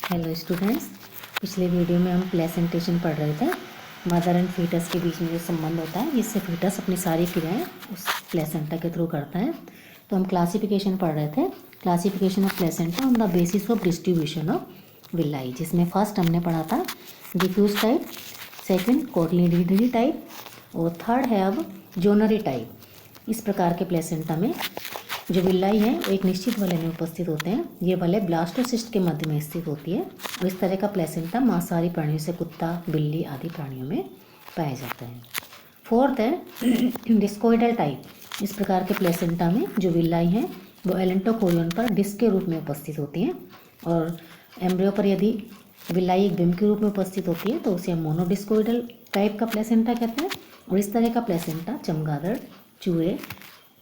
Hello students, पिछले video में हम प्लेसेंटेशन पढ़ रहे थे। मदर एंड फीटस के बीच में जो संबंध होता है जिससे फीटस अपनी सारी क्रियाएं उस प्लेसेंटा के थ्रू करता है। तो हम क्लासिफिकेशन पढ़ रहे थे, classification of placenta on the basis of distribution of villi, जिसमें फर्स्ट हमने पढ़ा था डिफ्यूज टाइप, सेकेंड कोटिलिडरी टाइप और थर्ड है अब जोनरी टाइप। इस प्रकार के प्लेसेंटा में जो विलाई हैं वो एक निश्चित वलय में उपस्थित होते हैं। ये वलय ब्लास्टोसिस्ट के मध्य में स्थित होती है और इस तरह का प्लेसेंटा मांसाहारी प्राणियों से कुत्ता, बिल्ली आदि प्राणियों में पाया जाता है। फोर्थ है डिस्कोइडल टाइप। इस प्रकार के प्लेसेंटा में जो विलाई हैं वो एलेंटोकोरियन पर डिस्क के रूप में उपस्थित होती हैं और एम्ब्रियो पर यदि विलाई एक बिम्ब के रूप में उपस्थित होती है तो उसे हम मोनोडिस्कोइडल टाइप का प्लेसेंटा कहते हैं। और इस तरह का प्लेसेंटा चमगादड़, चूहे,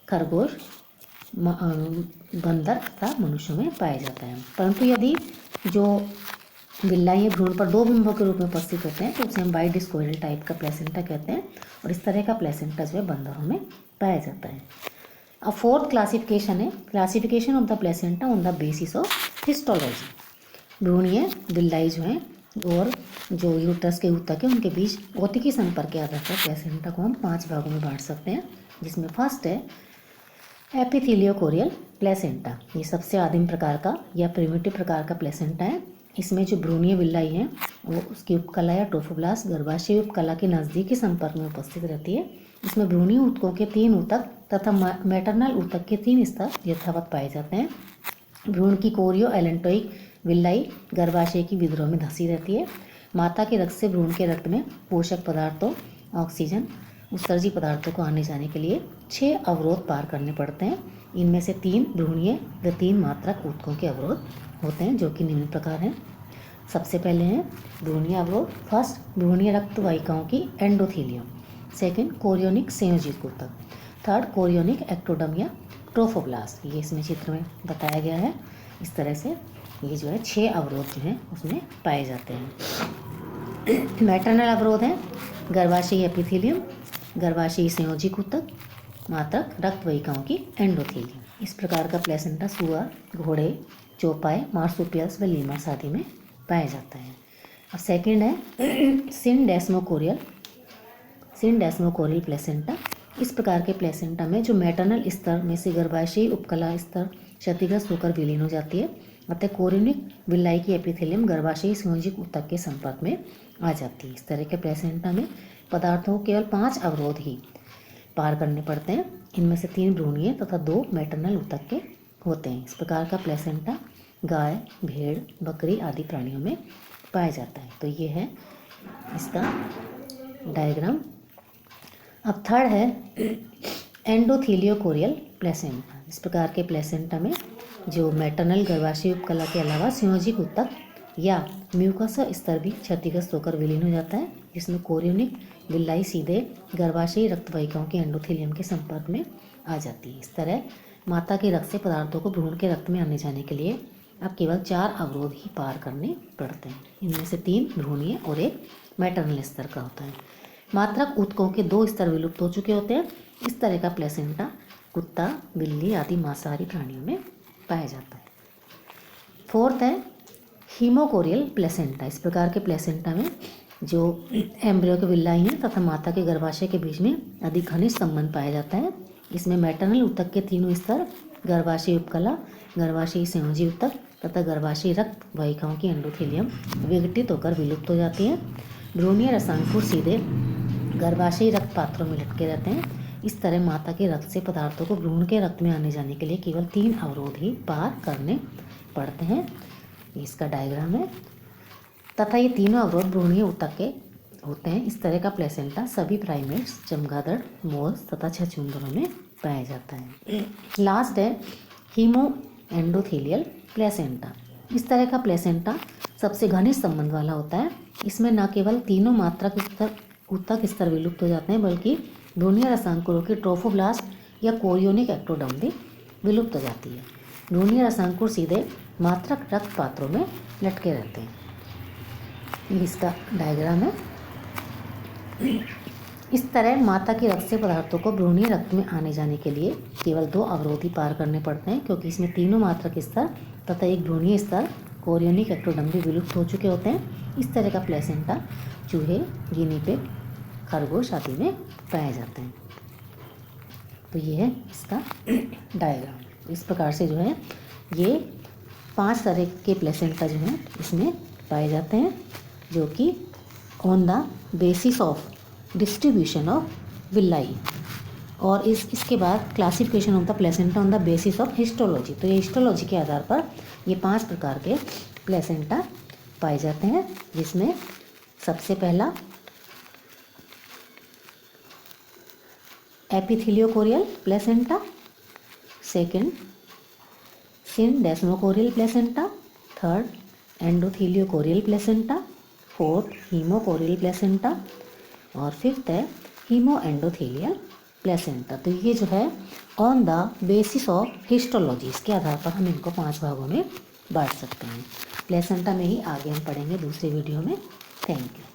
खरगोश, बंदर तथा मनुष्यों में पाया जाता है। परंतु यदि जो विलाई भ्रूण पर दो बिंबों के रूप में उपस्थित होते हैं तो उसे हम बाइडिस्कोइडल टाइप का प्लेसेंटा कहते हैं और इस तरह का प्लेसेंटा जो है बंदरों में पाया जाता है। अब फोर्थ क्लासिफिकेशन है classification of the placenta on the basis of histology. भ्रूणीय विलाई जो हैं और जो यूट्रस के ऊतक है उनके बीच भौतिकी संपर्क के आधार पर प्लेसेंटा को हम 5 भागों में बांट सकते हैं, जिसमें फर्स्ट है एपिथेलियोकोरियल प्लेसेंटा। ये सबसे आदिम प्रकार का या प्रिमिटिव प्रकार का प्लेसेंटा है। इसमें जो भ्रूणीय विलाई है वो उसकी उपकला या ट्रोफोब्लास्ट गर्भाशय उपकला के नज़दीकी संपर्क में उपस्थित रहती है। इसमें भ्रूणीय ऊतकों के 3 ऊतक तथा मैटरनल ऊतक के 3 स्तर यथावत पाए जाते हैं। भ्रूण की कोरियो एलेंटोइक विलाई गर्भाशय की विद्रोह में धंसी रहती है। माता के रक्त से भ्रूण के रक्त में पोषक पदार्थों, ऑक्सीजन, उत्सर्जी पदार्थों को आने जाने के लिए 6 अवरोध पार करने पड़ते हैं। इनमें से 3 भ्रूणीय व 3 मात्रक ऊतकों के अवरोध होते हैं, जो कि निम्न प्रकार हैं। सबसे पहले हैं भ्रूणीय अवरोध। फर्स्ट, भ्रूणीय रक्त वाहिकाओं की एंडोथीलियम। सेकेंड, कोरियोनिक संयोजित ऊतक। थर्ड, कोरियोनिक एक्टोडर्म या ट्रोफोब्लास्ट। ये इसमें चित्र में बताया गया है। इस तरह से ये जो है 6 अवरोध जो हैं उसमें पाए जाते हैं। मैटरनल अवरोध हैं गर्भाशयी एपिथेलियम, गर्भाशयी संयोजिक ऊतक, मात्रक रक्त वाहिकाओं की एंडोथेलियम। इस प्रकार का प्लेसेंटा सुअर, घोड़े, चौपाए, मार्सुपियल्स व लीमर्स आदि में पाया जाता है। अब सेकंड है सिनडेस्मोकोरियल प्लेसेंटा। इस प्रकार के प्लेसेंटा में जो मैटरनल स्तर में से गर्भाशयी उपकला स्तर क्षतिग्रस्त होकर विलीन हो जाती है, अतः कोरियोनिक विलाई की एपिथेलियम गर्भाशयी संयोजिक ऊतक के संपर्क में आ जाती है। इस तरह के प्लेसेंटा में पदार्थों को केवल 5 अवरोध ही पार करने पड़ते हैं। इनमें से 3 भ्रूणीय तथा 2 मैटरनल ऊतक के होते हैं। इस प्रकार का प्लेसेंटा गाय, भेड़, बकरी आदि प्राणियों में पाया जाता है। तो ये है इसका डायग्राम। अब थर्ड है एंडोथीलियोकोरियल प्लेसेंटा। इस प्रकार के प्लेसेंटा में जो मैटरनल गर्भाशय उपकला के अलावा संयोजिक ऊतक या म्यूकस स्तर भी क्षतिग्रस्त होकर विलीन हो जाता है, जिसमें कोरियोनिक विलाई सीधे गर्भाशयी रक्त वाहिकाओं के एंडोथेलियम के संपर्क में आ जाती है। इस तरह माता के रक्त से पदार्थों को भ्रूण के रक्त में आने जाने के लिए अब केवल 4 अवरोध ही पार करने पड़ते हैं। इनमें से 3 भ्रूणीय और 1 मैटरनल स्तर का होता है। मात्रक ऊतकों के 2 स्तर विलुप्त हो चुके होते हैं। इस तरह का प्लेसेंटा कुत्ता, बिल्ली आदि मांसाहारी प्राणियों में पाया जाता है। फोर्थ है हीमोकोरियल प्लेसेंटा। इस प्रकार के प्लेसेंटा में जो एम्ब्रियो के विलाई हैं तथा माता के गर्भाशय के बीच में अधिक घनिष्ठ संबंध पाया जाता है। इसमें मैटरनल ऊतक के 3 स्तर गर्भाशयी उपकला, गर्भाशयी संयोजी ऊतक तथा गर्भाशयी रक्त वाहिकाओं की एंडोथेलियम विघटित होकर विलुप्त हो जाती है। भ्रूणीय रसांकुर सीधे गर्भाशयी रक्त पात्रों में लटके रहते हैं। इस तरह माता के रक्त से पदार्थों को भ्रूण के रक्त में आने जाने के लिए केवल 3 अवरोध ही पार करने पड़ते हैं। इसका डायग्राम है तथा ये तीनों अवरोध भ्रूणीय ऊतक के होते हैं। इस तरह का प्लेसेंटा सभी प्राइमेट्स, चमगादड़, मोल्स तथा छछूंदरों में पाया जाता है। लास्ट है हीमो एंडोथेलियल प्लेसेंटा। इस तरह का प्लेसेंटा सबसे घनिष्ठ संबंध वाला होता है। इसमें न केवल तीनों मात्रक ऊतक स्तर विलुप्त हो जाते हैं, बल्कि भ्रूणीय रसांकुरों की ट्रोफोब्लास्ट या कोरियोनिक एक्टोडर्म भी विलुप्त हो जाती है। भ्रूणीय रसांकुर सीधे मात्रक रक्त पात्रों में लटके रहते हैं। इसका डायग्राम है। इस तरह माता के रक्त से पदार्थों को भ्रूणीय रक्त में आने जाने के लिए केवल 2 अवरोध ही पार करने पड़ते हैं, क्योंकि इसमें तीनों मात्रक स्तर तथा एक भ्रूणीय स्तर कोरियोनिक एक्टोडर्म भी विलुप्त हो चुके होते हैं। इस तरह का प्लेसेंटा चूहे, गिनी पिग, खरगोश आदि में पाए जाते हैं। तो ये है इसका डायग्राम। इस प्रकार से जो है ये 5 तरह के प्लेसेंटा जो हैं इसमें पाए जाते हैं, जो कि on the basis of distribution of villi. और इसके बाद classification of the placenta on the basis of histology. तो ये हिस्टोलॉजी के आधार पर ये 5 प्रकार के प्लेसेंटा पाए जाते हैं, जिसमें सबसे पहला epitheliochorial placenta, second syndesmochorial placenta, third endotheliochorial placenta, fourth hemochorial placenta और फिफ्थ है हीमो एंडोथेलियल प्लेसेंटा। तो ये जो है on the basis of histology, इसके आधार पर हम इनको 5 भागों में बांट सकते हैं। प्लेसेंटा में ही आगे हम पढ़ेंगे दूसरे वीडियो में। Thank you.